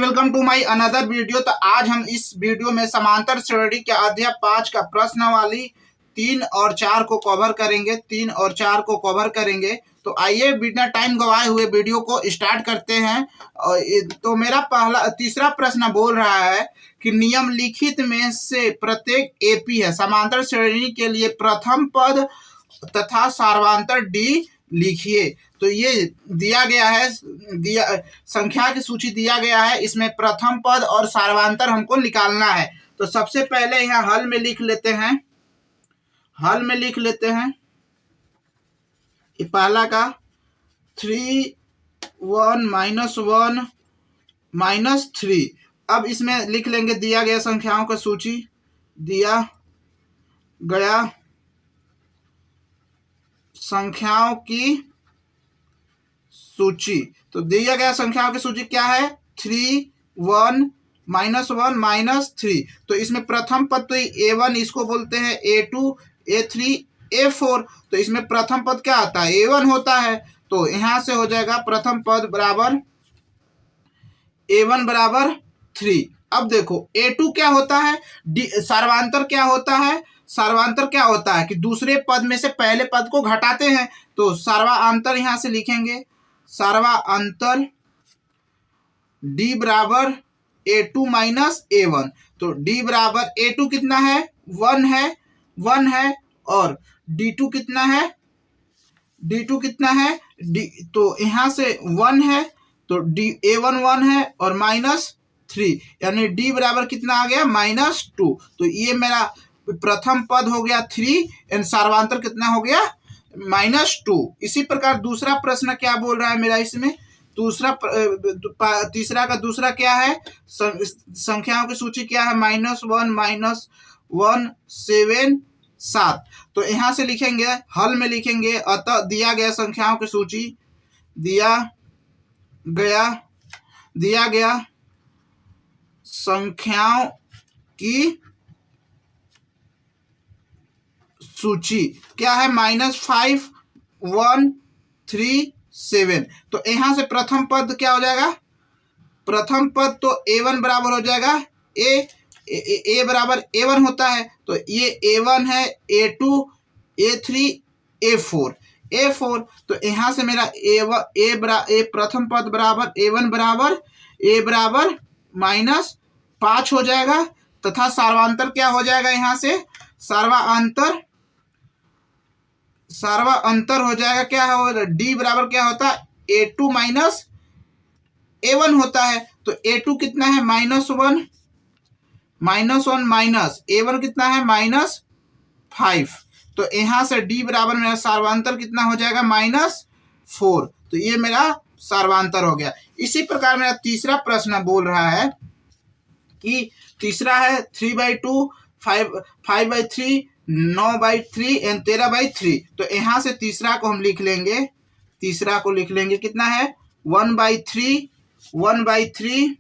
Welcome to my another video. तो आज हम इस वीडियो में समांतर श्रेणी के अध्याय 5 का प्रश्नावली 3 और 4 को कवर करेंगे। तो आइए बिना टाइम गवाए हुए वीडियो को स्टार्ट करते हैं। तो मेरा तीसरा प्रश्न बोल रहा है कि निम्नलिखित में से प्रत्येक एपी है। समांतर श्रेणी के लिए प्रथम पद तथा सार्वधातुक डी लिखिए। तो ये दिया गया है, संख्या की सूची दिया गया है, इसमें प्रथम पद और सार्वधातुक हमको निकालना है। तो सबसे पहले यहाँ हल में लिख लेते हैं। ये पहला का 3 1 -3। अब इसमें लिख लेंगे दिया गया संख्याओं का सूची, दिया गया संख्याओं की सूची। तो दिया गया संख्याओं की सूची क्या है? 3 1 -3। तो इसमें प्रथम पद तो A1 इसको बोलते हैं, A2 A3 A4। तो इसमें प्रथम पद क्या आता है? A1 होता है। तो यहां से हो जाएगा प्रथम पद बराबर A1 बराबर 3। अब देखो A2 क्या होता है? सार्वधातुक क्या होता है? सार्वधातुक क्या होता है कि दूसरे पद में से पहले पद को घटाते हैं। तो सार्वधातुक यहां से लिखेंगे, सार्वधातुक D बराबर A2 -A1। तो D बराबर A2 कितना है? 1 है और D2 कितना है? D2 कितना है? तो यहां से 1 है तो A1 1 है और -3, यानी D बराबर कितना आ गया? -2। तो ये मेरा प्रथम पद हो गया 3 एंड सार्वधातुक कितना हो गया? -2। इसी प्रकार दूसरा प्रश्न क्या बोल रहा है मेरा इसमें? तीसरा का दूसरा क्या है? संख्याओं की सूची क्या है? -1 -1 7। तो यहां से लिखेंगे, हल में लिखेंगे, अतः दिया गया संख्याओं की सूची, दिया गया संख्याओं की सूची क्या है? -5 1 3 7। तो यहां से प्रथम पद क्या हो जाएगा? प्रथम पद तो A1 बराबर हो जाएगा, A बराबर A1 होता है। तो ये A1 है, A2 A3 A4। तो यहां से मेरा प्रथम पद बराबर A1 बराबर A बराबर -5 हो जाएगा तथा सार्वधातुक क्या हो जाएगा? यहां से सार्वधातुक हो जाएगा, क्या हो? D बराबर क्या होता है? A2 -A1 होता है। तो A2 कितना है? -1 A1 कितना है? -5। तो यहां से D बराबर मेरा सार्वधातुक कितना हो जाएगा? -4। तो ये मेरा सार्वधातुक हो गया। इसी प्रकार मेरा तीसरा प्रश्न बोल रहा है कि तीसरा है 3/2 5/3 9/3 एंड 13/3। तो यहां से तीसरा को हम लिख लेंगे, कितना है? 1/3 1/3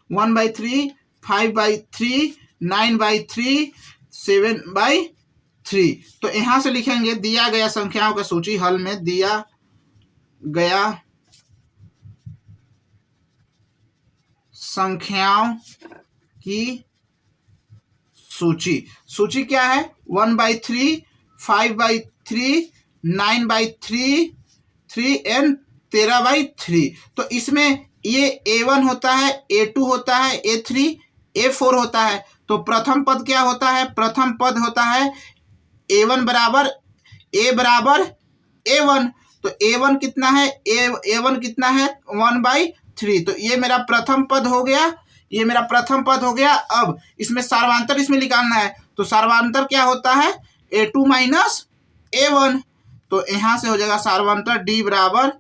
5/3 9/3 7/3। तो यहां से लिखेंगे दिया गया संख्याओं का सूची, हल में दिया गया संख्याओं की सूची क्या है? 1/3 5/3 9/3 एंड 13/3। तो इसमें ये A1 होता है, A2 होता है, A3 A4 होता है। तो प्रथम पद क्या होता है? प्रथम पद होता है A1 बराबर A बराबर A1। तो A1 कितना है? A1 कितना है? 1/3। तो ये मेरा प्रथम पद हो गया। अब इसमें सार्वधातुक इसमें निकालना है। तो सार्वधातुक क्या होता है? A2 -A1। तो यहां से हो जाएगा सार्वधातुक D बराबर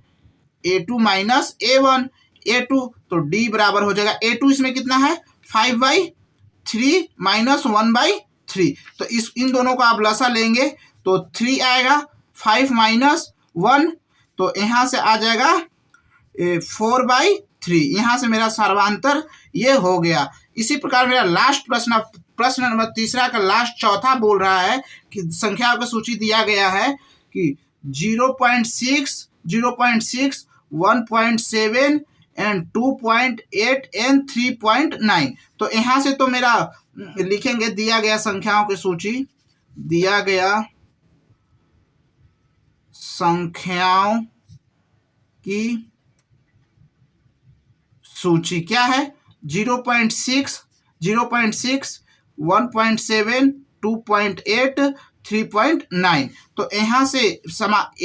A2 -A1 A2। तो D बराबर हो जाएगा A2 इसमें कितना है? 5/3 -1/3। तो इन दोनों को आप लसा लेंगे तो 3 आएगा, 5 -1 तो यहां से आ जाएगा 4/3। यहां से मेरा सार्वधातुक ये हो गया। इसी प्रकार मेरा लास्ट प्रश्न नंबर तीसरा का लास्ट चौथा बोल रहा है कि संख्याओं की सूची दिया गया है कि 0.6 1.7 एंड 2.8 एंड 3.9। तो यहाँ से तो मेरा लिखेंगे दिया गया संख्याओं की सूची, दिया गया संख्याओं की सूची क्या है, 0.6, 1.7, 2.8, 3.9। तो यहाँ से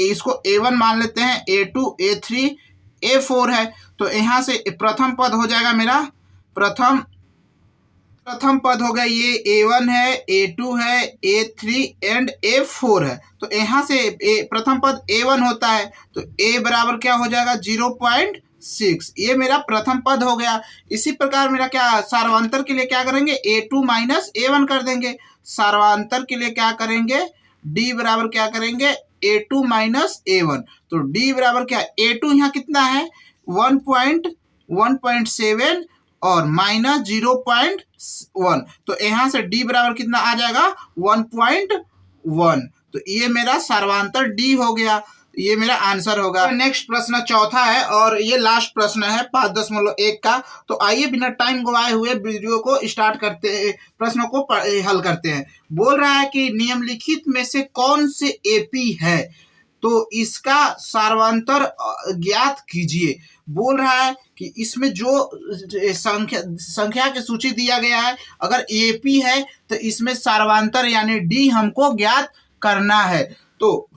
इसको A1 मान लेते हैं, A2, A3, A4 है। तो यहाँ से प्रथम पद हो जाएगा मेरा, प्रथम पद हो गया, ये A1 है, A2 है, A3 एंड A4 है। तो यहाँ से प्रथम पद A1 होता है, तो A बराबर क्या हो जाएगा 0.6, ये मेरा प्रथम पद हो गया। इसी प्रकार मेरा क्या सार्वांतर के लिए क्या करेंगे, A2 माइनस A1 कर देंगे। सार्वांतर के लिए क्या करेंगे, D बराबर क्या करेंगे, A2 माइनस A1। तो D बराबर क्या, A2 यहाँ कितना है 1.7 और माइनस 0.1। तो यहाँ से D बराबर कितना आ जाएगा 1.1। तो ये मेरा सर्वांतर D हो गया, ये मेरा आंसर होगा। नेक्स्ट प्रश्न चौथा है और ये लास्ट प्रश्न है 5.1 का। तो आइए बिना टाइम गवाए हुए वीडियो को स्टार्ट करते हैं, प्रश्नों को हल करते हैं। बोल रहा है कि निम्नलिखित में से कौन से एपी है, तो इसका सार्वांतर ज्ञात कीजिए। बोल रहा है कि इसमें जो संख्या की सूची दिया गया है, अगर एपी है तो इसमें सार्वांतर यानी डी हमको ज्ञात करना है। तो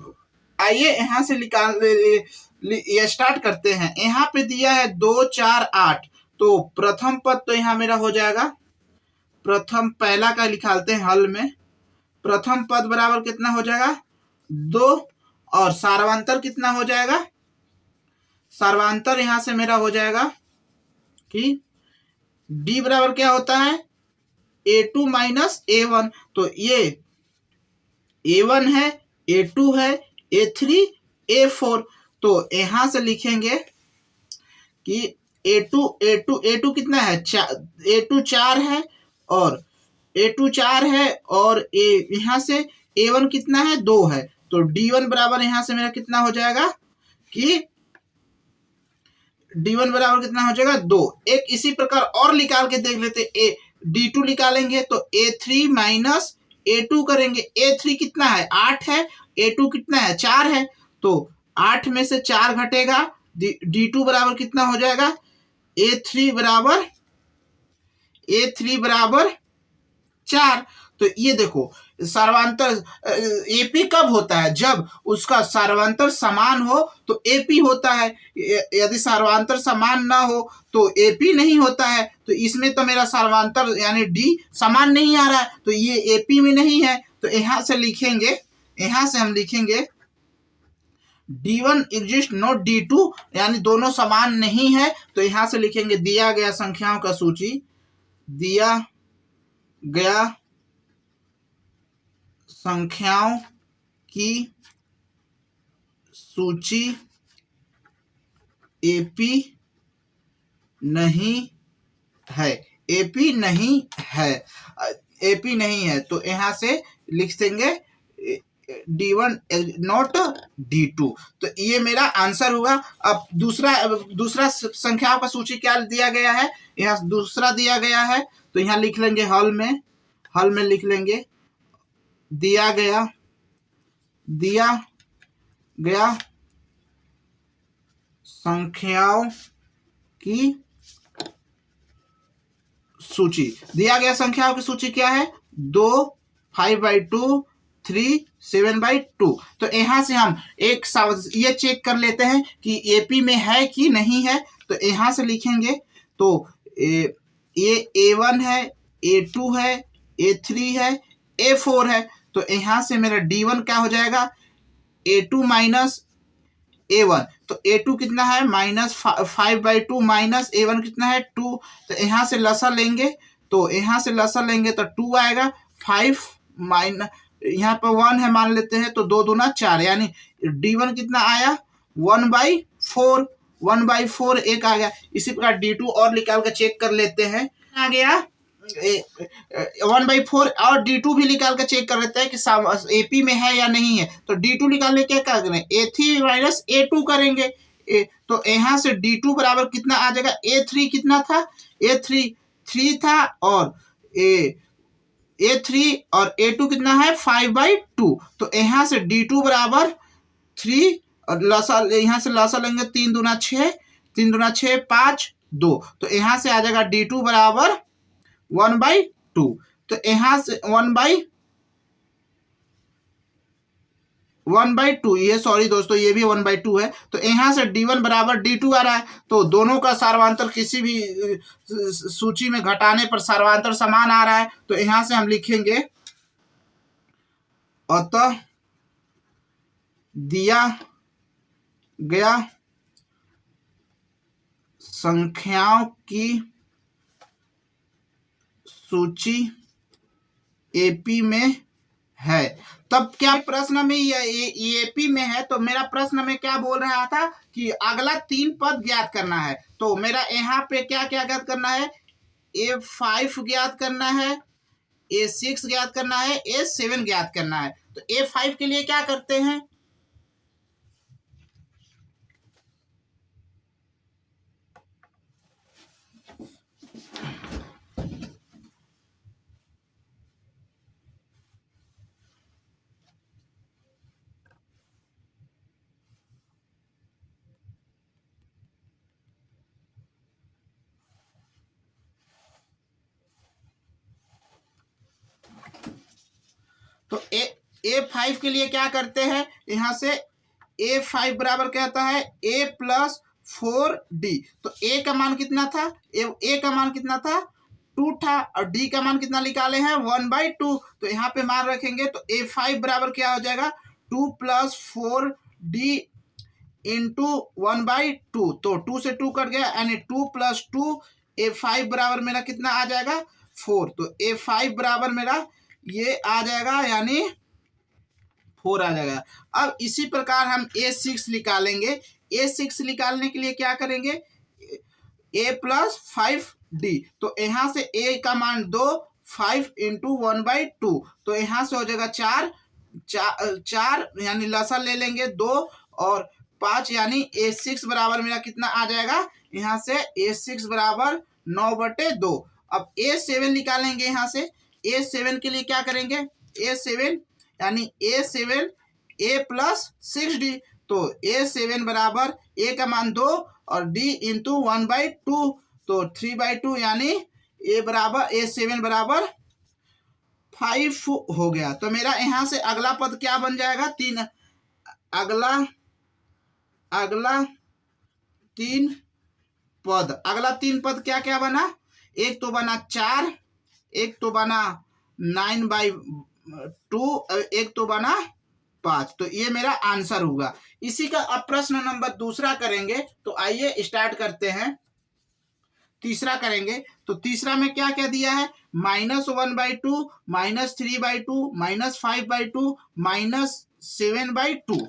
आइए यहाँ से ये स्टार्ट करते हैं। यहाँ पे दिया है 2, 4, 8। तो प्रथम पद तो यहाँ मेरा हो जाएगा, प्रथम पहला का निकालते हैं हल में। प्रथम पद बराबर कितना हो जाएगा 2 और सार्वांतर कितना हो जाएगा, सार्वांतर यहां से मेरा हो जाएगा कि D बराबर क्या होता है A2 माइनस A1। तो ये A1 है, A2 है, A3, A4। तो यहां से लिखेंगे कि A2 कितना है, A2 4 है और A2 4 है और यहां से A1 कितना है 2 है। तो D1 बराबर यहां से मेरा कितना हो जाएगा कि D1 बराबर कितना हो जाएगा 2। एक इसी प्रकार और निकाल के देख लेते, D2 निकालेंगे तो A3 माइनस A2 करेंगे। A3 कितना है 8 है, A2 कितना है 4 है। तो 8 में से 4 घटेगा, D2 बराबर कितना हो जाएगा A3 बराबर 4। तो ये देखो सार्वांतर एपी कब होता है, जब उसका सार्वांतर समान हो तो एपी होता है। यदि सार्वांतर समान ना हो तो एपी नहीं होता है। तो इसमें तो मेरा सार्वांतर यानी डी समान नहीं आ रहा है, तो ये एपी में नहीं है। तो यहां से लिखेंगे, यहां से हम लिखेंगे D1 एग्जिस्ट नॉट D2, यानी दोनों समान नहीं है। तो यहां से लिखेंगे दिया गया संख्याओं का सूची, दिया गया संख्याओं की सूची एपी नहीं है, एपी नहीं है, एपी नहीं है। तो यहां से लिख देंगे D1 नॉट D2। तो ये मेरा आंसर हुआ। अब दूसरा संख्याओं का सूची क्या दिया गया है, यहाँ दूसरा दिया गया है। तो यहाँ लिख लेंगे हल में लिख लेंगे दिया गया संख्याओं की सूची। दिया गया संख्याओं की सूची क्या है 2, 5/2, 3, 7/2। तो यहां से हम एक ये चेक कर लेते हैं कि एपी में है कि नहीं है। तो यहां से लिखेंगे तो ये A1 है, A2 है, A3 है, A4 है। तो यहां से मेरा D1 क्या हो जाएगा A2 माइनस A1। तो A2 कितना है -5/2 माइनस A1 कितना है 2। तो यहां से लसा लेंगे, तो यहां से लसा लेंगे तो 2 आएगा। 5 माइनस यहाँ पर 1 है मान लेते हैं, तो 2 दूना 4, यानी D1 कितना आया 1/4, 1/4 एक आ गया। इसी प्रकार D2 और निकाल कर चेक कर लेते हैं, आ गया 1/4। और D2 भी निकाल कर चेक कर लेते हैं कि एपी में है या नहीं है। तो D2 निकालने क्या करेंगे A3 माइनस A2 करेंगे, तो यहाँ से D2 बराबर कितना आ जाएगा, A3 कितना था, A3 3 था, और A3 और A2 कितना है 5/2। तो यहाँ से D2 बराबर 3, और लसा यहाँ से लसा लेंगे 3 दूना 6, 3 दूना 6 5 2, तो यहाँ से आ जाएगा D2 बराबर 1/2। तो यहाँ से 1/2, ये सॉरी दोस्तों ये भी 1/2 है। तो यहाँ से D1 बराबर D2 आ रहा है, तो दोनों का सार्वधांतर किसी भी सूची में घटाने पर सार्वधांतर समान आ रहा है। तो यहाँ से हम लिखेंगे अतः दिया गया संख्याओं की सूची एपी में है। तब क्या प्रश्न में ये एपी में है, तो मेरा प्रश्न में क्या बोल रहा था कि अगला 3 पद ज्ञात करना है। तो मेरा यहाँ पे क्या क्या ज्ञात करना है, A5 ज्ञात करना है, A6 ज्ञात करना है, A7 ज्ञात करना है। तो A5 के लिए क्या करते हैं, तो A5 के लिए क्या करते हैं, यहाँ से A5 बराबर क्या होता है A+4D। तो A का मान कितना था, A का मान कितना था 2 था, और D का मान कितना निकाले हैं 1/2। तो यहाँ पे मान रखेंगे, तो A5 बराबर क्या हो जाएगा 2 + 4D इंटू 1/2। तो 2 से 2 कट गया, यानी 2 + 2, A5 बराबर मेरा कितना आ जाएगा 4। तो A5 बराबर मेरा ये आ जाएगा, यानी 4 आ जाएगा। अब इसी प्रकार हम A6 निकालेंगे। A6 निकालने के लिए क्या करेंगे, A+5D। तो यहाँ से A का मान 2, 5 इंटू 1/2, तो यहाँ से हो जाएगा 4 यानी लसा ले लेंगे 2 और 5, यानी A6 बराबर मेरा कितना आ जाएगा, यहाँ से A6 बराबर 9/2। अब A7 निकालेंगे। यहाँ से A7 के लिए क्या करेंगे, A7 यानी A7 A+6D। तो A7 बराबर A का मान 2 और D इंटू 1/2, तो 3/2, यानी A7 बराबर 5 हो गया। तो मेरा यहाँ से अगला पद क्या बन जाएगा, 3। अगला 3 पद क्या क्या बना, एक तो बना 4, एक तो बना 9/2, एक तो बना 5। तो ये मेरा आंसर होगा। इसी का अब प्रश्न नंबर दूसरा करेंगे। तो आइए स्टार्ट करते हैं। तीसरा करेंगे। तो तीसरा में क्या क्या दिया है, -1/2, -3/2, -5/2, -7/2।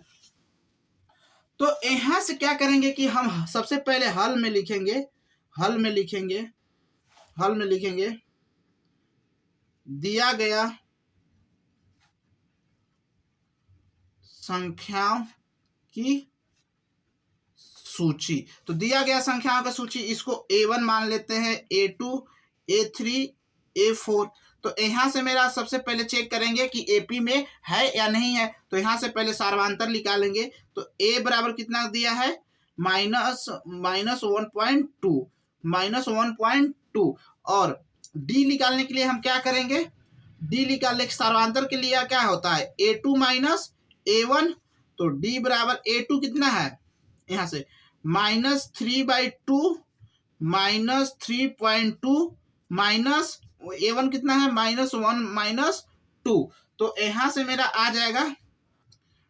तो यहां से क्या करेंगे कि हम सबसे पहले हल में लिखेंगे दिया गया संख्याओं की सूची। तो दिया गया संख्याओं की सूची, इसको A1 मान लेते हैं, A2, A3, A4। तो यहाँ से मेरा सबसे पहले चेक करेंगे कि AP में है या नहीं है। तो यहाँ से पहले सार्वधांतर निकालेंगे। तो A बराबर कितना दिया है, -1.2, और D निकालने के लिए हम क्या करेंगे, D निकालने के सार्वधांतर के लिए क्या होता है A2 - A1। तो D बराबर A2 कितना है, यहाँ से -3/2 -3.2 माइनस A1 कितना है -1 -2। तो यहाँ से मेरा आ जाएगा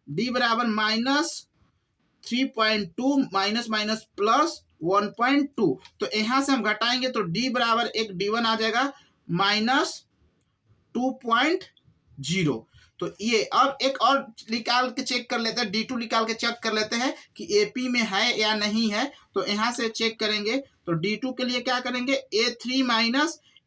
D बराबर -3.2 +1.2। तो यहाँ से हम घटाएंगे तो D बराबर एक D1 आ जाएगा -2.0। तो ये अब एक और निकाल के चेक कर लेते हैं, D2 निकाल के चेक कर लेते हैं कि AP में है या नहीं है। तो यहाँ से चेक करेंगे। तो D2 के लिए क्या करेंगे, A3 -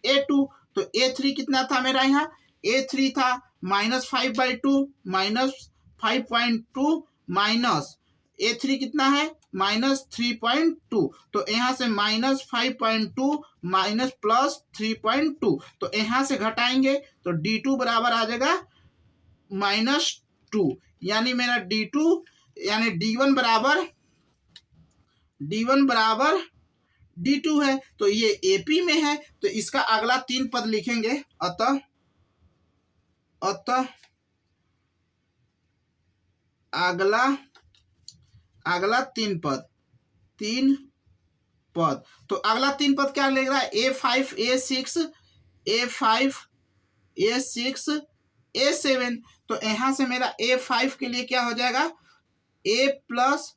A2। तो A3 कितना था मेरा, यहाँ A3 था -5/2 -5.2 माइनस A3 कितना है -3.2, तो यहाँ से -5.2 माइनस प्लस 3.2, तो यहाँ से घटाएंगे तो D2 बराबर आ जाएगा -2, यानी मेरा D2 यानी D1 बराबर D2 है। तो ये AP में है, तो इसका अगला 3 पद लिखेंगे। अतः अगला 3 पद तो अगला 3 पद क्या लिख रहा है, A5 A6 A7। तो यहाँ से मेरा A5 के लिए क्या हो जाएगा A प्लस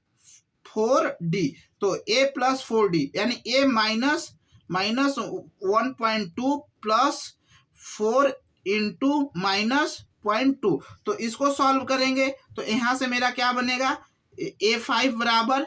4D, तो A प्लस 4D यानी A माइनस 1.2 प्लस 4 इंटू -0.2, तो इसको सॉल्व करेंगे तो यहाँ से मेरा क्या बनेगा A5 बराबर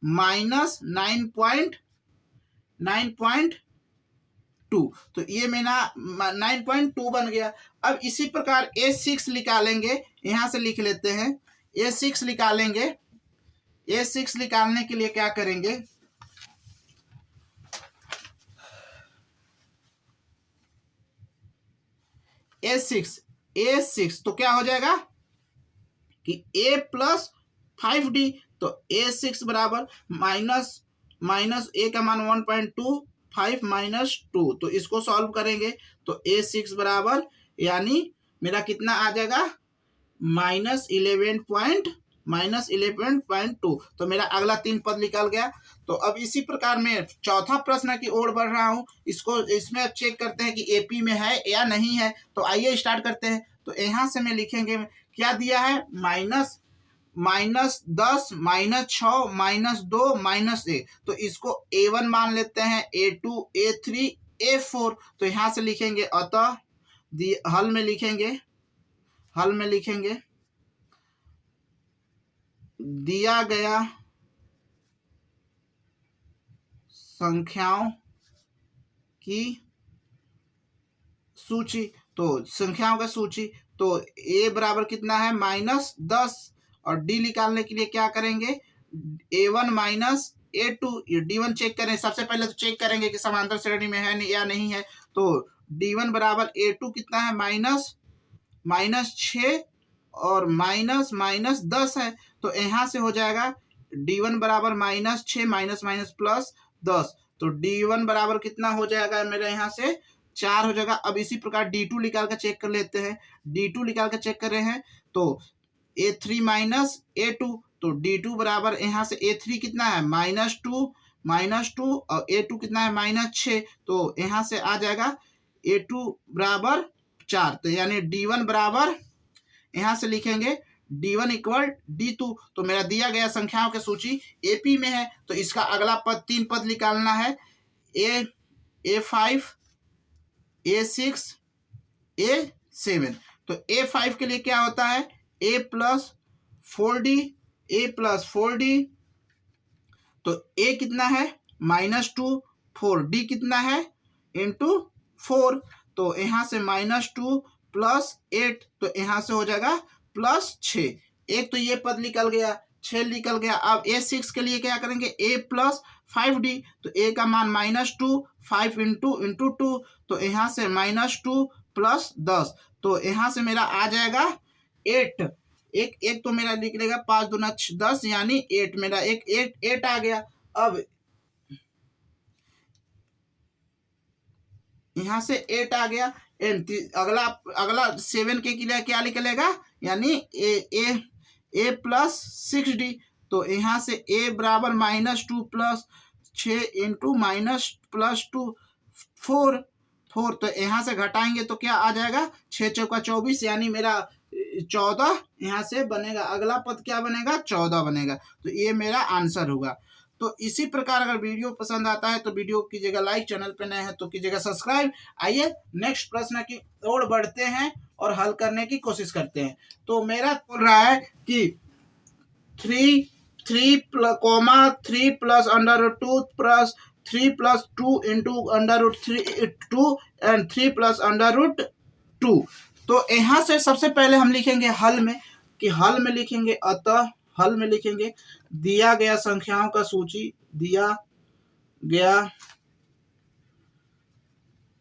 -9.2, तो ये मेरा 9.2 बन गया। अब इसी प्रकार A6 निकालेंगे, यहाँ से लिख लेते हैं A6 निकालेंगे। A6 निकालने के लिए क्या करेंगे, A6 तो क्या हो जाएगा कि A प्लस 5D, तो A6 बराबर माइनस A का मान 1.2 5 -2, तो इसको सॉल्व करेंगे तो A6 बराबर यानी मेरा कितना आ जाएगा -11.2, तो मेरा अगला 3 पद निकल गया। तो अब इसी प्रकार मैं चौथा प्रश्न की ओर बढ़ रहा हूं, इसमें चेक करते हैं कि AP में है या नहीं है। तो आइए स्टार्ट करते हैं। तो यहाँ से मैं लिखेंगे क्या दिया है -10 -6 -2 -1, तो इसको A1 मान लेते हैं, A2 A3 A4, तो यहाँ से लिखेंगे अतः हल में लिखेंगे दिया गया संख्याओं की सूची, तो संख्याओं का सूची, तो A बराबर कितना है -10, और D निकालने के लिए क्या करेंगे A1 माइनस A2, ये D1 चेक करें। सबसे पहले तो चेक करेंगे कि समांतर श्रेणी में है या नहीं है। तो D1 बराबर A2 कितना है -6 और -10 है, तो यहाँ से हो जाएगा D1 बराबर -6 माइनस प्लस 10, तो D1 बराबर कितना हो जाएगा मेरा यहाँ से 4 हो जाएगा। अब इसी प्रकार D2 निकाल कर चेक कर लेते हैं। D2 निकाल कर चेक कर रहे हैं तो A3 माइनस A2, तो D2 बराबर यहाँ से A3 कितना है -2 और A2 कितना है -6, तो यहाँ से आ जाएगा A2 बराबर 4, तो यानी D1 बराबर यहाँ से लिखेंगे D1 इक्वल D2। तो मेरा दिया गया संख्याओं की सूची AP में है, तो इसका अगला 3 पद निकालना है A5 A6 A7। तो A5 के लिए क्या होता है A प्लस 4D, तो A कितना है -2 4D कितना है इंटू 4, तो यहाँ से -2 प्लस 8, तो यहाँ से हो जाएगा +6। एक तो ये पद निकल गया, 6 निकल गया। अब A6 के लिए क्या करेंगे A प्लस 5D, तो A का मान -2 5 इंटू 2, तो यहाँ से -2 प्लस 10, तो यहाँ से मेरा आ जाएगा 8। एक तो मेरा निकलेगा 5 दूना 10 यानी 8, मेरा 8 आ गया। अब यहाँ से 8 आ गया, अगला 7 के लिए क्या निकलेगा यानी A प्लस 6D, तो यहाँ से A बराबर -2 प्लस 6 इंटू -+2 4, तो यहाँ से घटाएंगे तो क्या आ जाएगा 6 चौका 24 यानी मेरा 14 यहाँ से बनेगा। अगला पद क्या बनेगा 14 बनेगा, तो ये मेरा आंसर होगा। तो इसी प्रकार अगर वीडियो पसंद आता है तो वीडियो कीजिएगा लाइक, चैनल पे नए हैं तो कीजिएगा सब्सक्राइब। आइए नेक्स्ट प्रश्न की ओर बढ़ते हैं और हल करने की कोशिश करते हैं। तो मेरा बोल रहा है कि 3 plus √2 plus 3 plus 2 into √2 and 3 plus √2। तो यहाँ से सबसे पहले हम लिखेंगे हल में लिखेंगे अतः हल में लिखेंगे दिया गया संख्याओं का सूची, दिया गया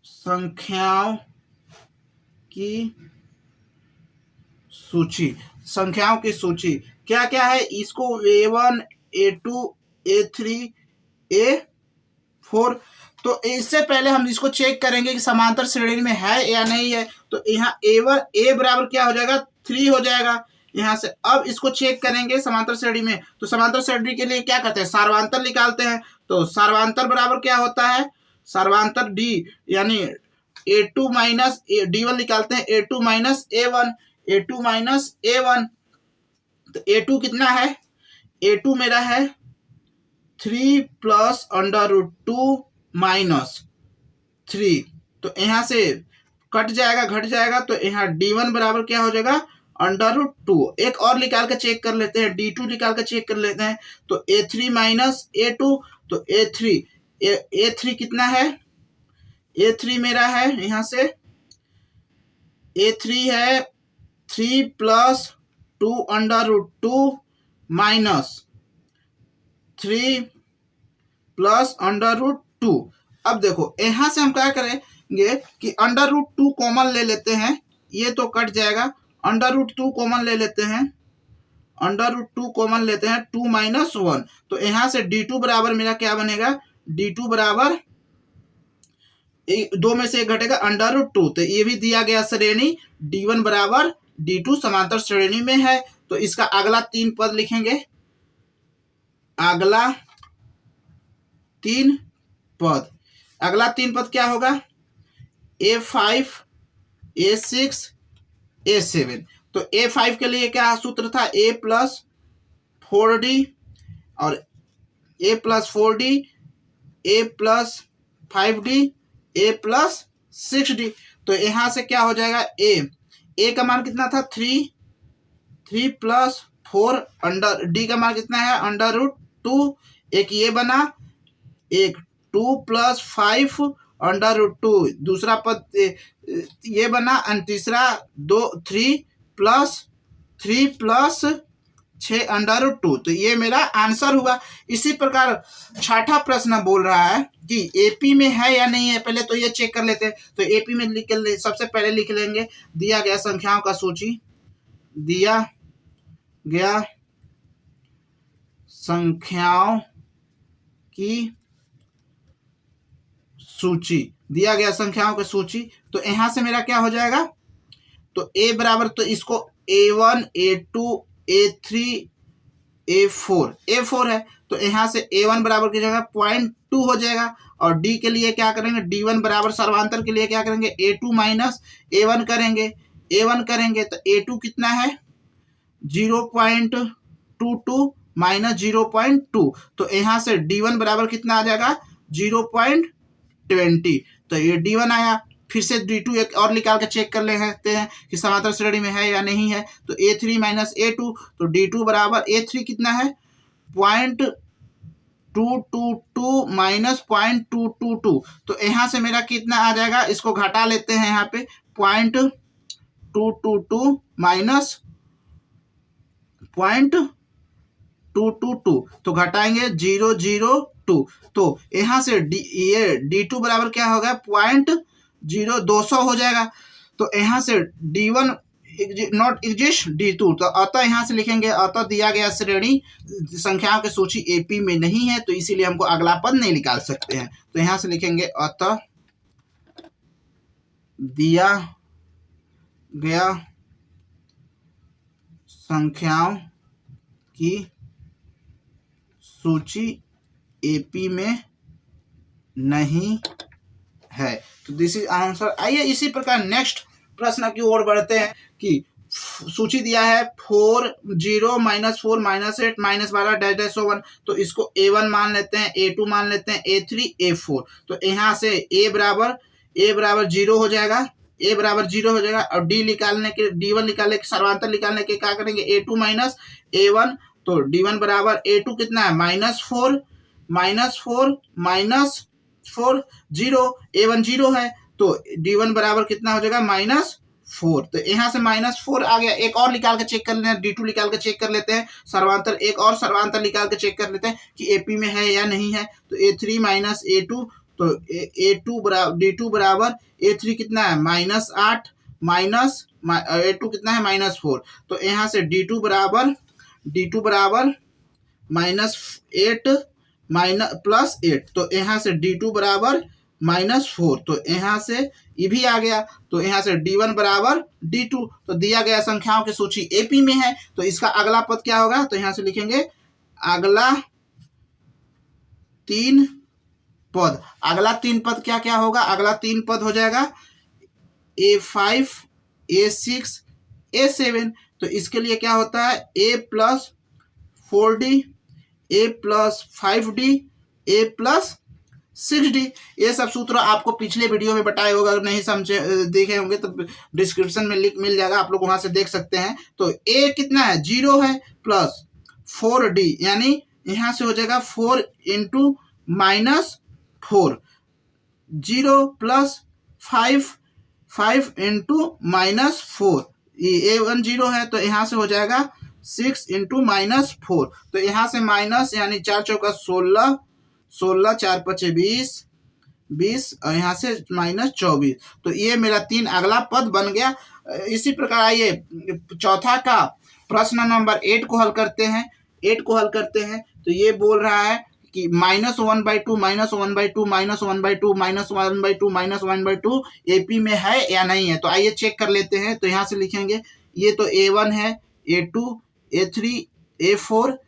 संख्याओं की सूची, संख्याओं की सूची क्या क्या है, इसको A1 A2 A3 A4। तो इससे पहले हम इसको चेक करेंगे कि समांतर श्रेणी में है या नहीं है। तो यहाँ A1 A बराबर क्या हो जाएगा 3 हो जाएगा यहाँ से। अब इसको चेक करेंगे समांतर श्रेणी में, तो समांतर श्रेणी के लिए क्या करते हैं, सार्वधांतर निकालते हैं। तो सार्वधांतर बराबर क्या होता है, सार्वधांतर D यानी A2 माइनस D1 निकालते हैं, A2 minus A1, A2 minus A1। तो A2 कितना है, A2 मेरा है 3 प्लस अंडर रूट 2 माइनस 3। तो यहाँ से कट जाएगा, घट जाएगा। तो यहाँ D1 बराबर क्या हो जाएगा अंडर रूट 2। एक और निकाल के चेक कर लेते हैं, D2 निकाल के चेक कर लेते हैं। तो A3 माइनस A2, तो A3 कितना है, A3 मेरा है यहाँ से A3 है 3 plus 2 under root 2 minus 3 plus under root 2। अब देखो यहाँ से हम क्या करेंगे कि अंडर रूट 2 कॉमन ले लेते हैं, ये तो कट जाएगा। अंडर रूट 2 कॉमन ले लेते हैं, अंडर रूट 2 कॉमन लेते हैं, 2 माइनस 1। तो यहाँ से D2 बराबर मेरा क्या बनेगा, D2 बराबर 2 में से 1 घटेगा अंडर रूट 2। तो ये भी दिया गया श्रेणी D1 बराबर D2 समांतर श्रेणी में है। तो इसका अगला 3 पद लिखेंगे, अगला 3 पद, अगला 3 पद क्या होगा, A5 A6 A7। तो A5 के लिए क्या सूत्र था, A प्लस 4D और A plus 4D, A plus 5D, A plus 6D। तो यहाँ से क्या हो जाएगा, A का मान कितना था 3 प्लस 4 अंडर, D का मान कितना है अंडर रूट 2। एक ये बना, एक 2 प्लस 5 अंडर रूट 2, दूसरा पद ये बना, और तीसरा 3 प्लस 6 अंडर रूट 2। तो ये मेरा आंसर हुआ। इसी प्रकार छठा प्रश्न बोल रहा है कि एपी में है या नहीं है, पहले तो ये चेक कर लेते हैं। तो एपी में सबसे पहले लिख लेंगे दिया गया संख्याओं का सूची, दिया गया संख्याओं की सूची, दिया गया संख्याओं की सूची। तो यहां से मेरा क्या हो जाएगा, तो A बराबर, तो इसको A1 A2 A3 A4 है। तो यहाँ से A1 बराबर की जगह 0.2 हो जाएगा। और D के लिए क्या करेंगे, D1 बराबर सर्वांतर के लिए क्या करेंगे, A2 माइनस A1 करेंगे। तो A2 कितना है 0.22 माइनस 0.2। तो यहाँ से D1 बराबर कितना आ जाएगा 0.20। तो ये D1 आया। फिर से D2 एक और निकाल के चेक कर लेते हैं कि समांतर श्रेणी में है या नहीं है। तो A3 माइनस A2, तो D2 बराबर A3 कितना है 0.222 माइनस 0.222। तो यहाँ से मेरा कितना आ जाएगा, इसको घटा लेते हैं, यहाँ पे 0.222 माइनस 0.222, तो घटाएंगे 002। तो यहाँ से ये D2 बराबर क्या होगा 0.0200 हो जाएगा। तो यहाँ से D1 नॉट एग्जिस्ट, D2। तो अतः यहाँ से लिखेंगे अतः दिया गया श्रेणी संख्याओं की सूची AP में नहीं है, तो इसीलिए हमको अगला पद नहीं निकाल सकते हैं। तो यहाँ से लिखेंगे अतः दिया गया संख्याओं की सूची AP में नहीं है। तो दिस इज आंसर। आइए इसी प्रकार नेक्स्ट प्रश्न की ओर बढ़ते हैं कि सूची दिया है 4 0 minus 4 minus 8 minus 12 dash dash 1। तो इसको A1 मान लेते हैं, A2 मान लेते हैं, A3 A4। तो यहाँ से A बराबर 0 हो जाएगा, A बराबर 0 हो जाएगा। और D1 निकालने के सर्वांतर निकालने के क्या करेंगे A2 माइनस A1। तो D1 बराबर A2 कितना है -4 माइनस 4 0, A1 0 है। तो D1 बराबर कितना हो जाएगा 4। तो यहाँ से -4 आ गया। एक और निकाल के चेक कर लेते हैं, D2 निकाल के चेक कर लेते हैं, सर्वांतर एक और सर्वांतर निकाल के चेक कर लेते हैं कि AP में है या नहीं है। तो A3 माइनस A2, तो A2 बराबर D2 बराबर A3 कितना है -8 माइनस A2 कितना है -4। तो यहाँ से D2 बराबर -8 प्लस 8। तो यहाँ से D2 बराबर -4। तो यहाँ से ये भी आ गया। तो यहाँ से D1 बराबर D2। तो दिया गया संख्याओं की सूची AP में है। तो इसका अगला पद क्या होगा, तो यहाँ से लिखेंगे अगला 3 पद। अगला 3 पद क्या क्या होगा, अगला 3 पद हो जाएगा A5 A6 A7। तो इसके लिए क्या होता है A plus 4D A plus 5D A plus 6D। ये सब सूत्र आपको पिछले वीडियो में बताए होगा, अगर नहीं समझे देखे होंगे तो डिस्क्रिप्शन में लिंक मिल जाएगा, आप लोग वहां से देख सकते हैं। तो A कितना है 0 है प्लस 4D, यानी यहां से हो जाएगा 4 इंटू -4, 0 प्लस 5 इंटू -4। ये A1 0 है तो यहाँ से हो जाएगा 6 इंटू -4। तो यहाँ से माइनस यानी 4 चौका 16, 4 5 20 और यहाँ से -24। तो ये मेरा 3 अगला पद बन गया। इसी प्रकार आइए चौथा का प्रश्न नंबर 8 को हल करते हैं। 8 को हल करते हैं तो ये बोल रहा है कि -1/2 -1/2 -1/2 -1/2 -1/2 AP में है या नहीं है। तो आइए चेक कर लेते हैं। तो यहाँ से लिखेंगे ये तो A1 है, A2 A3 A4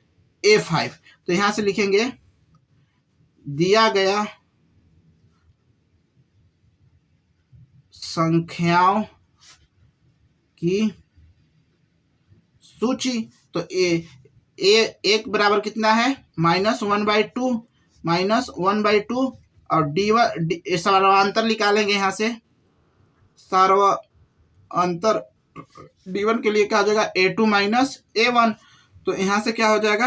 A5। तो यहाँ से लिखेंगे दिया गया संख्याओं की सूची। तो एक बराबर कितना है -1/2 और D1 सर्वांतर निकालेंगे। यहाँ से सर्वांतर D1 के लिए क्या हो जाएगा A2 माइनस A1। तो यहाँ से क्या हो जाएगा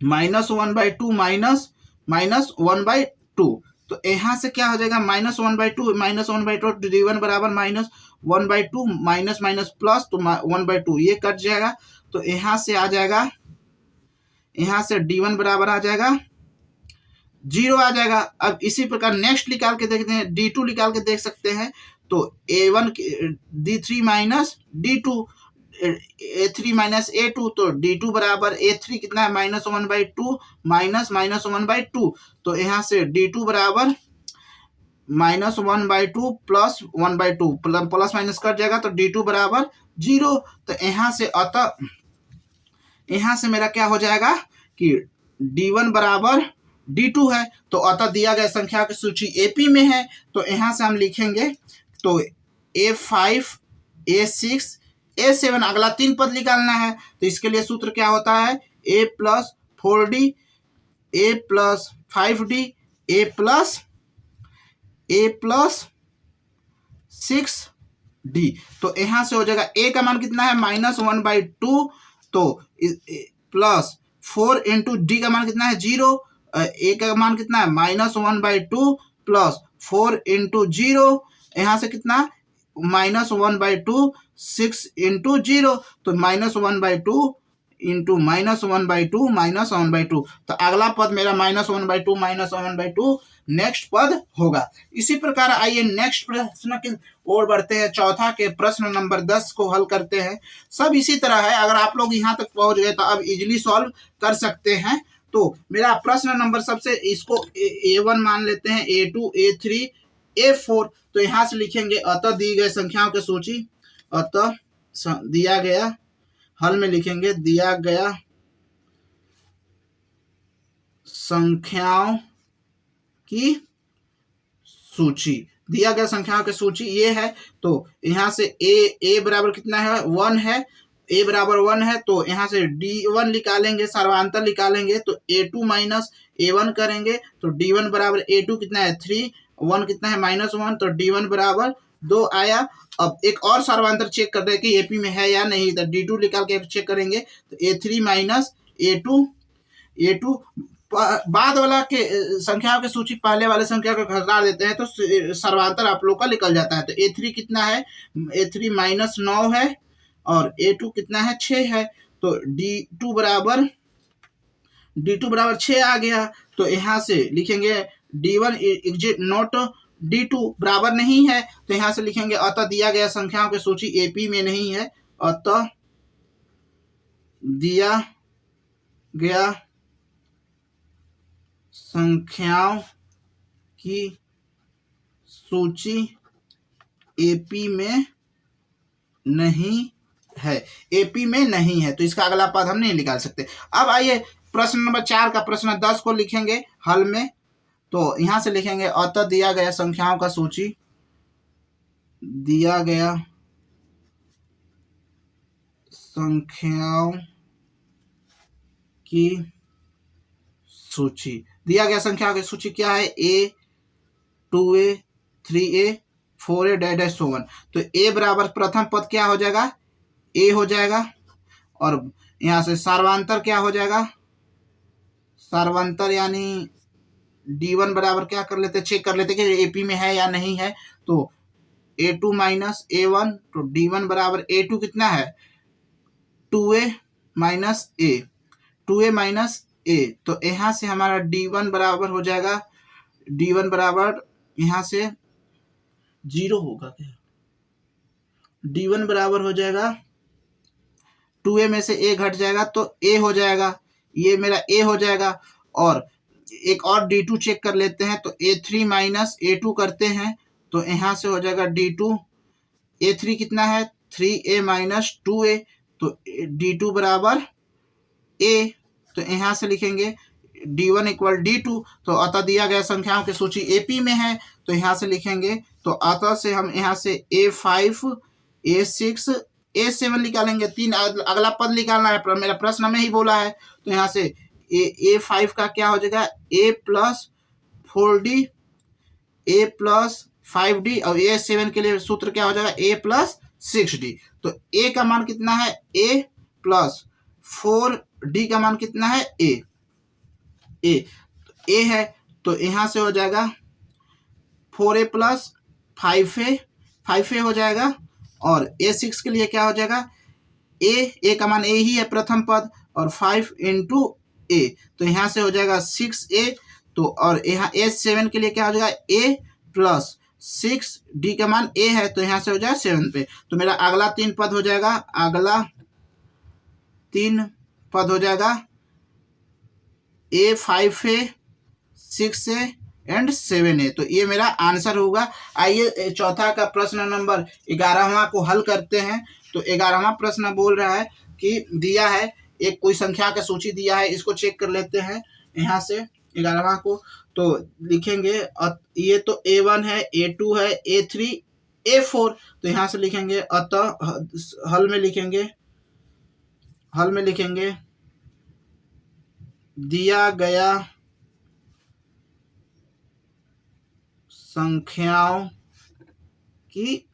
-1/2 -1/2। तो यहाँ से क्या हो जाएगा -1/2 D1 बराबर -1/2 माइनस प्लस तो 1/2 ये कट जाएगा। तो यहाँ से आ जाएगा, यहाँ से D1 बराबर आ जाएगा 0 आ जाएगा। अब इसी प्रकार नेक्स्ट निकाल के देखते हैं, D2 निकाल के देख सकते हैं। तो A1 D3 minus D2 A3 minus A2। तो D2 बराबर A3 कितना है -1/2 माइनस -1/2। तो यहाँ से D2 बराबर -1/2 प्लस 1/2 प्लस माइनस कट जाएगा। तो D2 बराबर 0। तो यहाँ से अतः यहाँ से मेरा क्या हो जाएगा कि D1 बराबर D2 है। तो अतः दिया गया संख्या की सूची AP में है। तो यहाँ से हम लिखेंगे तो A5 A6 A7 अगला 3 पद निकालना है। तो इसके लिए सूत्र क्या होता है A plus 4D A plus 5D A plus 6D। तो यहाँ से हो जाएगा A का मान कितना है -1/2 तो प्लस 4 इंटू D का मान कितना है 0। A का मान कितना है -1/2 प्लस 4 इंटू 0, यहाँ से कितना -1/2 6 इंटू 0। तो -1/2 इंटू -1/2 -1/2। तो अगला पद मेरा -1/2 -1/2 नेक्स्ट पद होगा। इसी प्रकार आइए नेक्स्ट प्रश्न की ओर बढ़ते हैं। चौथा के प्रश्न नंबर 10 को हल करते हैं। सब इसी तरह है, अगर आप लोग यहाँ तक पहुंच गए तो अब इजीली सॉल्व कर सकते हैं। तो मेरा प्रश्न नंबर सबसे इसको A1 मान लेते हैं, A2 A3 A4। तो यहाँ से लिखेंगे अतः दी गई संख्याओं की सूची, अतः दिया गया हल में लिखेंगे दिया गया संख्याओं की सूची, दिया गया संख्याओं की सूची ये है। तो यहाँ से A बराबर कितना है 1 है, A बराबर 1 है। तो यहाँ से D1 निकालेंगे, सर्वांतर निकालेंगे तो A2 माइनस A1 करेंगे। तो D1 बराबर A2 कितना है 3, 1 कितना है -1। तो D1 बराबर 2 आया। अब एक और सर्वांतर चेक कर रहे हैं कि AP में है या नहीं। तो D2 निकाल के चेक करेंगे तो A3 माइनस A2 बाद वाला के संख्याओं की सूची पहले वाले संख्या को घटा देते हैं तो सर्वांतर आप लोग का निकल जाता है। तो A3 कितना है, A3 -9 है और A2 कितना है, 6 है। तो D2 बराबर 6 आ गया। तो यहाँ से लिखेंगे D1 एग्जिट नॉट D2 बराबर नहीं है, तो यहाँ से लिखेंगे अतः दिया गया संख्याओं की सूची AP में नहीं है, अतः दिया गया संख्याओं की सूची AP में नहीं है, AP में नहीं है। तो इसका अगला पद हम नहीं निकाल सकते। अब आइए प्रश्न नंबर 4 का प्रश्न 10 को लिखेंगे हल में। तो यहां से लिखेंगे अतः दिया गया संख्याओं का सूची, दिया गया संख्याओं की सूची, दिया गया संख्याओं की सूची क्या है, A 2A 3A 4A dash so one. तो A बराबर प्रथम पद क्या हो जाएगा, A हो जाएगा। और यहां से सर्वांतर क्या हो जाएगा, सर्वांतर यानी D1 बराबर क्या कर लेते, चेक कर लेते कि AP में है या नहीं है। तो A2 माइनस A1, तो D1 बराबर A2 कितना है, 2A minus A, 2A minus A। तो यहाँ से हमारा D1 बराबर हो जाएगा, D1 बराबर यहाँ से 0 होगा क्या, D1 बराबर हो जाएगा 2A में से A घट जाएगा तो A हो जाएगा, ये मेरा A हो जाएगा। और एक और D2 चेक कर लेते हैं, तो A3 माइनस A2 करते हैं, तो यहाँ से हो जाएगा D2, A3 कितना है 3A माइनस 2A, तो D2 बराबर A। तो यहाँ से लिखेंगे D1 इक्वल D2। तो अतः दिया गया संख्याओं की सूची AP में है, तो यहाँ से लिखेंगे, तो अतः से हम यहाँ से A5 A6 A7 निकालेंगे। 3 अगला पद निकालना है, मेरा प्रश्न में ही बोला है। तो यहाँ से A5 का क्या हो जाएगा, A plus 4D A plus 5D, और A7 के लिए सूत्र क्या हो जाएगा, A प्लस 6D। तो A का मान कितना है, A प्लस 4D का मान कितना है, A है। तो यहाँ से हो जाएगा 4A प्लस 5A हो जाएगा। और A6 के लिए क्या हो जाएगा, A का मान A ही है प्रथम पद, और 5 इंटू A, तो यहाँ से हो जाएगा 6A। तो और यहाँ A7 के लिए क्या हो जाएगा, A प्लस 6D का मान A है, तो यहाँ से हो जाएगा 7 पे। तो मेरा अगला 3 पद हो जाएगा, अगला 3 पद हो जाएगा A 5A 6A and 7A। तो ये मेरा आंसर होगा। आइए चौथा का प्रश्न नंबर 11वां को हल करते हैं। तो 11वां प्रश्न बोल रहा है कि दिया है एक कोई संख्या का सूची दिया है, इसको चेक कर लेते हैं यहाँ से 11वां को। तो लिखेंगे ये तो A1 है, A2 है, A3 A4। तो यहाँ से लिखेंगे अतः हल में लिखेंगे दिया गया संख्याओं की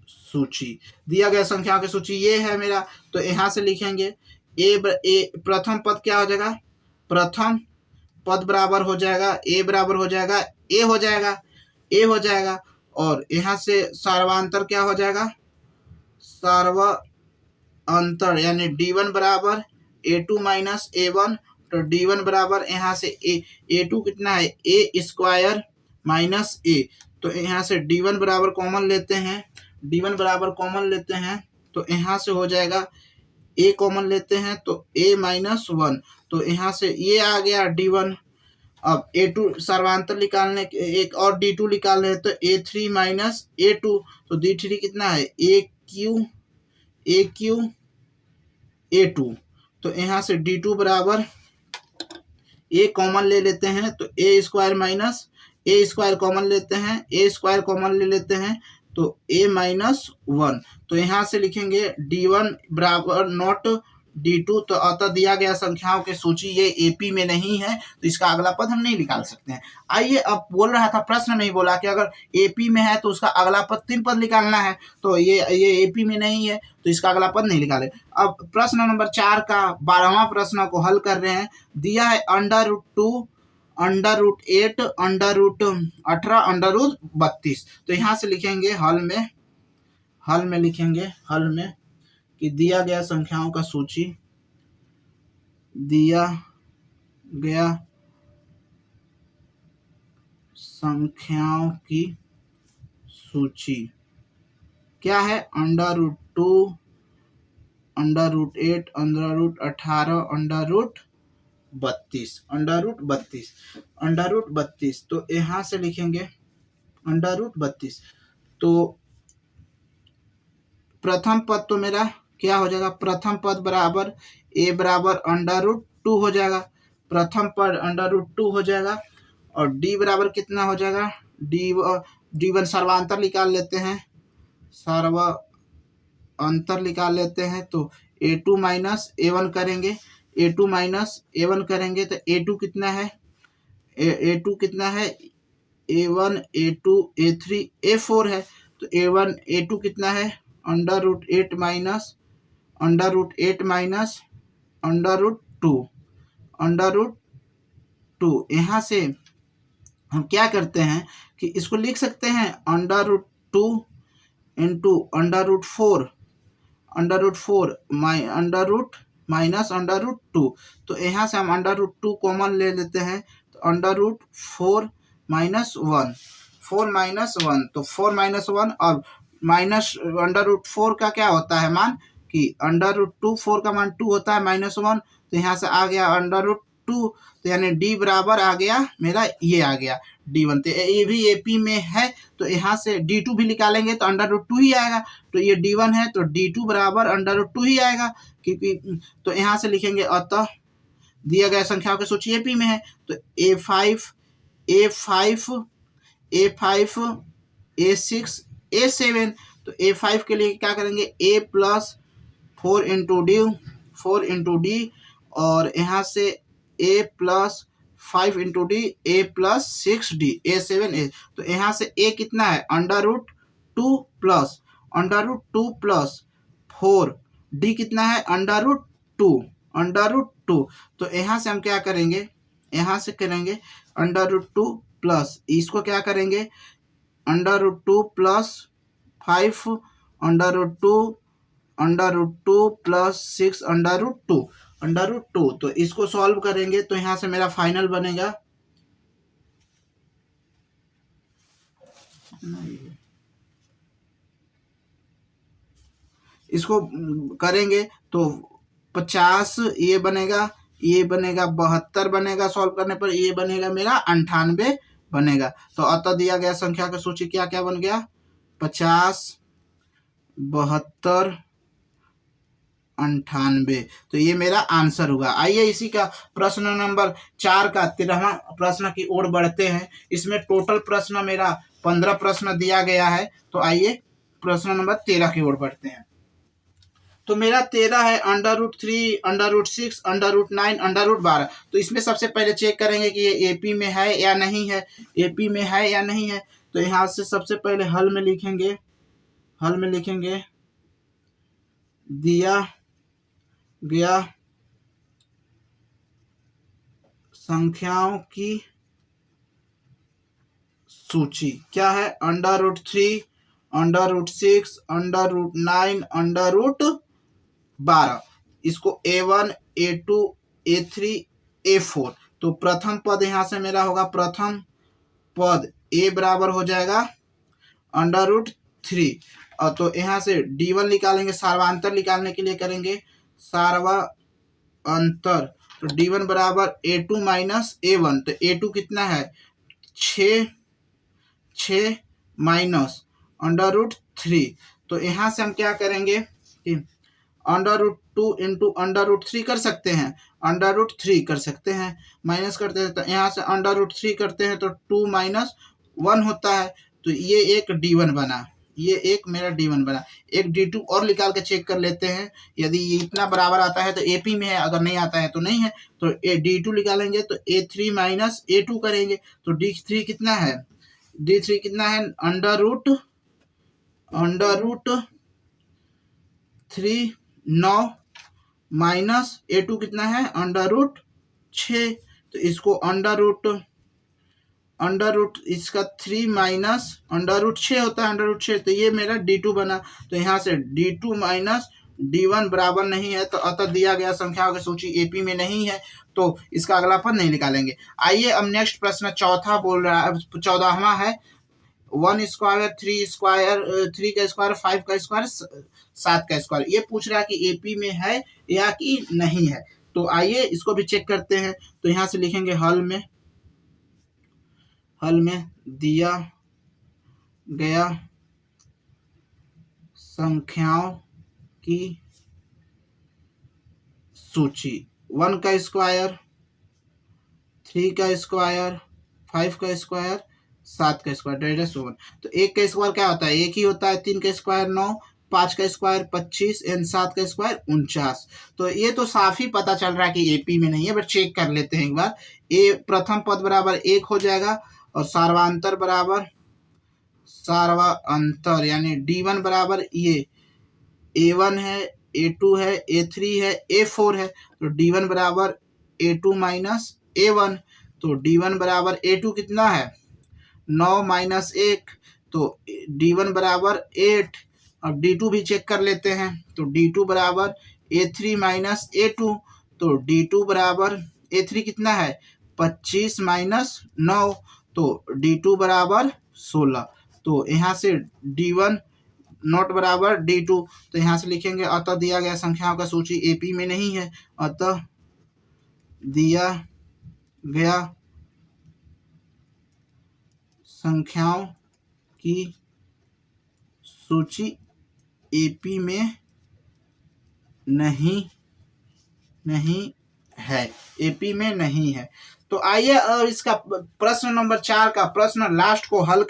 सूची, दिया गया संख्याओं की सूची ये है मेरा। तो यहाँ से लिखेंगे प्रथम पद क्या हो जाएगा, प्रथम पद बराबर हो जाएगा A बराबर हो जाएगा A हो जाएगा। और यहाँ से सर्वांतर क्या हो जाएगा, सर्वांतर यानी D1 बराबर A2 माइनस A1। तो D1 बराबर यहाँ से A2 कितना है, A स्क्वायर माइनस A। तो यहाँ से D1 बराबर कॉमन लेते हैं, तो यहाँ से हो जाएगा A कॉमन लेते हैं, तो A माइनस 1। तो यहाँ से ये आ गया D1। अब A2 सर्वांतर निकालने, एक और D2 निकालने हैं, तो A3 माइनस A2। तो D3 कितना है, AQ A2। तो यहाँ से D2 बराबर A कॉमन ले लेते हैं, तो A square minus A square common लेते हैं, A स्क्वायर कॉमन ले लेते हैं, तो A माइनस 1। तो यहाँ से लिखेंगे D1 बराबर नॉट D2। तो अतः दिया गया संख्याओं की सूची ये AP में नहीं है, तो इसका अगला पद हम नहीं निकाल सकते हैं। आइए, अब बोल रहा था, प्रश्न में ही बोला कि अगर AP में है तो उसका अगला पद 3 पद निकालना है, तो ये AP में नहीं है तो इसका अगला पद नहीं निकाले। अब प्रश्न नंबर 4 का 12वां प्रश्न को हल कर रहे हैं। दिया है √2, √8, √18, √32। तो यहाँ से लिखेंगे हल में लिखेंगे कि दिया गया संख्याओं का सूची, दिया गया संख्याओं की सूची क्या है? √2, √8, √32। तो यहाँ से लिखेंगे √32। तो प्रथम पद तो मेरा क्या हो जाएगा? प्रथम पद बराबर A बराबर √2 हो जाएगा। प्रथम पद √2 हो जाएगा। और D बराबर कितना हो जाएगा? D1 सर्वांतर निकाल लेते हैं, तो A2 माइनस A1 करेंगे। तो A2 कितना है? A2 कितना है? A1, A2, A3, A4 है। तो A1, A2 कितना है? √8 माइनस √2। यहाँ से हम क्या करते हैं कि इसको लिख सकते हैं √2 इंटू √4 माइनस √2। तो यहाँ से हम √2 कॉमन ले लेते हैं, तो √4 माइनस 1, तो 4 माइनस 1 और माइनस √4 का क्या होता है मान कि √2, 4 का मान 2 होता है, -1। तो यहाँ से आ गया √2। तो यानी D बराबर आ गया मेरा, ये आ गया D1। तो ये भी AP में है, तो यहाँ से D2 भी निकालेंगे तो √2 ही आएगा। तो ये D1 है तो D2 बराबर √2 ही आएगा, क्योंकि तो यहाँ से लिखेंगे अतः दिया गया संख्याओं की सूची AP में है। तो A5, A6, A7। तो A5 के लिए क्या करेंगे? A प्लस 4 इंटू D, और यहाँ से A plus 5 into D, A plus 6D, A7A। तो यहाँ से A कितना है? √2 प्लस 4, D कितना है? √2। तो यहाँ से हम क्या करेंगे? यहाँ से करेंगे √2 प्लस, इसको क्या करेंगे? √2 प्लस 5 √2 प्लस 6 √2। तो इसको सॉल्व करेंगे तो यहाँ से मेरा फाइनल बनेगा, इसको करेंगे तो 50 ये बनेगा 72 बनेगा, सॉल्व करने पर ये बनेगा मेरा 98 बनेगा। तो अतः दिया गया संख्या की सूची क्या क्या बन गया? 50, 72, 98। तो ये मेरा आंसर होगा। आइए इसी का प्रश्न नंबर 4 का 13वां प्रश्न की ओर बढ़ते हैं। इसमें टोटल प्रश्न मेरा 15 प्रश्न दिया गया है। तो आइए प्रश्न नंबर 13 की ओर बढ़ते हैं। तो मेरा 13 है √3, √6, √9, √12। तो इसमें सबसे पहले चेक करेंगे कि ये AP में है या नहीं है। AP में है या नहीं है, तो यहाँ से सबसे पहले हल में लिखेंगे दिया गया संख्याओं की सूची क्या है? √3, √6, √9, √12। इसको A1, A2, A3, A4। तो प्रथम पद यहाँ से मेरा होगा, प्रथम पद A बराबर हो जाएगा √3। और तो यहाँ से D1 निकालेंगे, सार्वांतर निकालने के लिए करेंगे सार्वांतर। तो D1 बराबर A2 माइनस A1। तो A2 कितना है? 6 माइनस √3। तो यहाँ से हम क्या करेंगे कि √2 इंटू √3 कर सकते हैं, √3 कर सकते हैं, माइनस करते हैं। तो यहाँ से √3 करते हैं तो 2 माइनस 1 होता है। तो ये एक D1 बना, ये एक मेरा D1 बना। एक D2 और निकाल के चेक कर लेते हैं, यदि ये इतना बराबर आता है तो AP में है, अगर नहीं आता है तो नहीं है। तो D2 निकालेंगे तो A3 माइनस A2 करेंगे तो D3 कितना है, D3 कितना है, अंडर रूट 3 9 माइनस A2 कितना है, अंडर रूट 6। तो इसको अंडर रूट इसका 3 माइनस अंडर रूट 6 होता है, अंडर रूट 6। तो ये मेरा D2 बना। तो यहाँ से D2 माइनस D1 बराबर नहीं है, तो अतः दिया गया संख्याओं की सूची AP में नहीं है, तो इसका अगला पद नहीं निकालेंगे। आइए अब नेक्स्ट प्रश्न चौथा बोल रहा है, 14वां है। 1 स्क्वायर 3 स्क्वायर 3 का स्क्वायर 5 का स्क्वायर 7 का स्क्वायर, ये पूछ रहा है कि AP में है या कि नहीं है। तो आइए इसको भी चेक करते हैं। तो यहाँ से लिखेंगे हल में दिया गया संख्याओं की सूची 1 का स्क्वायर 3 का स्क्वायर 5 का स्क्वायर 7 का स्क्वायर -1। तो 1 का स्क्वायर क्या होता है, एक ही होता है। 3 का स्क्वायर 9, 5 का स्क्वायर 25 एंड 7 का स्क्वायर 49। तो ये तो साफ ही पता चल रहा है कि AP में नहीं है, बट चेक कर लेते हैं एक बार। प्रथम पद बराबर 1 हो जाएगा और सार्वांतर यानी D1 बराबर ये A1 है, A2 है, A3 है, A4 है। तो D1 बराबर A2 माइनस A1। तो D1 बराबर A2 कितना है, 9 माइनस 1, तो D1 बराबर 8। अब D2 भी चेक कर लेते हैं। तो D2 बराबर A3 माइनस A2। तो D2 बराबर A3 कितना है, 25 माइनस 9, तो D2 बराबर 16। तो यहाँ से D1 नॉट बराबर D2। तो यहाँ से लिखेंगे अतः दिया गया संख्याओं का सूची AP में नहीं है, अतः दिया गया संख्याओं की सूची AP में नहीं है, AP में नहीं है। तो आइए और इसका प्रश्न नंबर 4 का प्रश्न लास्ट को हल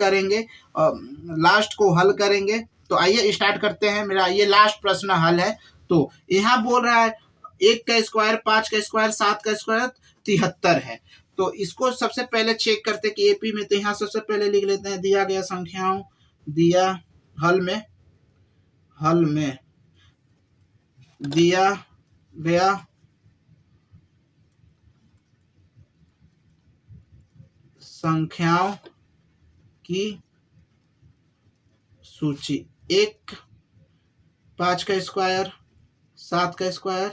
करेंगे। तो आइए स्टार्ट करते हैं। मेरा ये लास्ट प्रश्न हल है। तो यहाँ बोल रहा है 1 का स्क्वायर 5 का स्क्वायर 7 का स्क्वायर 73 है। तो इसको सबसे पहले चेक करते हैं कि AP में। तो यहाँ सबसे पहले लिख लेते हैं दिया गया संख्याओं, हल में दिया गया संख्याओं की सूची 1 5 का स्क्वायर 7 का स्क्वायर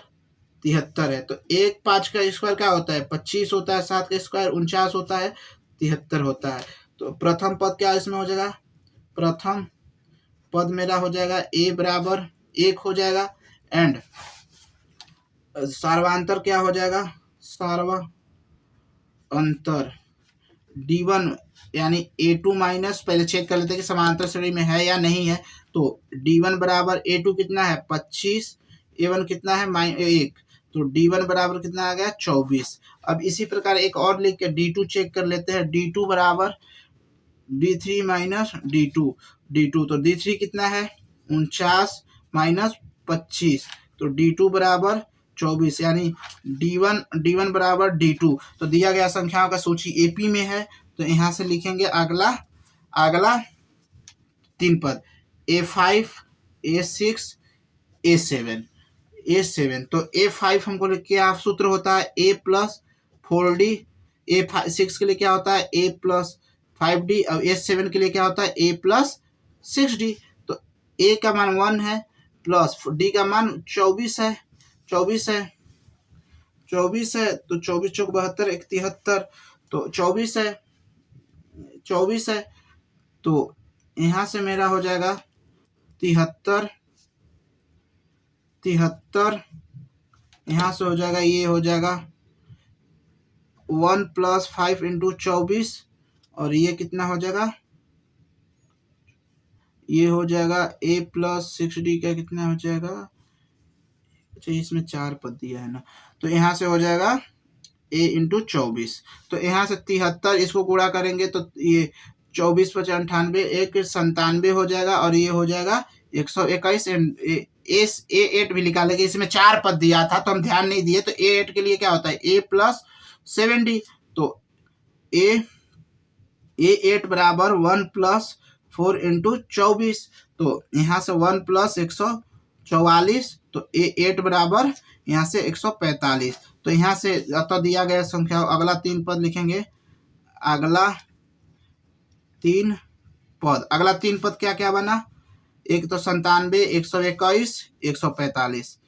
73 है। तो 1 5 का स्क्वायर क्या होता है, 25 होता है। 7 का स्क्वायर 49 होता है, 73 होता है। तो प्रथम पद क्या इसमें हो जाएगा, प्रथम पद मेरा हो जाएगा A बराबर 1 हो जाएगा। एंड सार्वांतर क्या हो जाएगा, सार्वांतर D1 यानी A2 माइनस, पहले चेक कर लेते हैं कि समांतर श्रेणी में है या नहीं है। तो D1 बराबर A2 कितना है 25, A1 कितना है 1, तो D1 बराबर कितना आ गया 24। अब इसी प्रकार एक और लिख के D2 चेक कर लेते हैं। D2 बराबर D3 माइनस D2, तो D3 कितना है 49 माइनस 25, तो D2 बराबर 24 यानी D1 बराबर D2। तो दिया गया संख्याओं का सूची AP में है। तो यहाँ से लिखेंगे अगला 3 पद A5 A6 A7। तो A5 हमको क्या सूत्र होता है, A प्लस 4D। A6 के लिए क्या होता है A प्लस 5D। और A7 के लिए क्या होता है A प्लस 6D। तो A का मान 1 है प्लस D का मान 24 है। तो 24 चौक 72 173, तो 24 है। तो यहाँ से मेरा हो जाएगा 73। यहाँ से हो जाएगा, ये हो जाएगा 1 + 5 × 24, और ये कितना हो जाएगा, ये हो जाएगा A + 6D का कितना हो जाएगा, अच्छा इसमें 4 पद दिया है ना। तो यहाँ से हो जाएगा A × 24। तो यहाँ से 73, इसको गुणा करेंगे तो ये 24 × 98 एक 97 हो जाएगा, और ये हो जाएगा 121। A8 भी निकालेंगे। इसमें 4 पद दिया था तो हम ध्यान नहीं दिए। तो A8 के लिए क्या होता है, A + 70। तो A8 बराबर 1 + 4 × 24। तो यहाँ से 1 + 144। तो A8 बराबर यहाँ से 145। तो यहाँ से अतः दिया गया संख्या, अगला 3 पद लिखेंगे। अगला 3 पद क्या क्या बना, एक तो 97, 121, 145।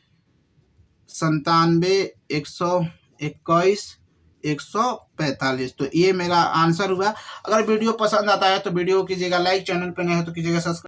97, 121, 145। तो ये मेरा आंसर हुआ। अगर वीडियो पसंद आता है तो वीडियो कीजिएगा लाइक, चैनल पर नए हो तो कीजिएगा सब्सक्राइब।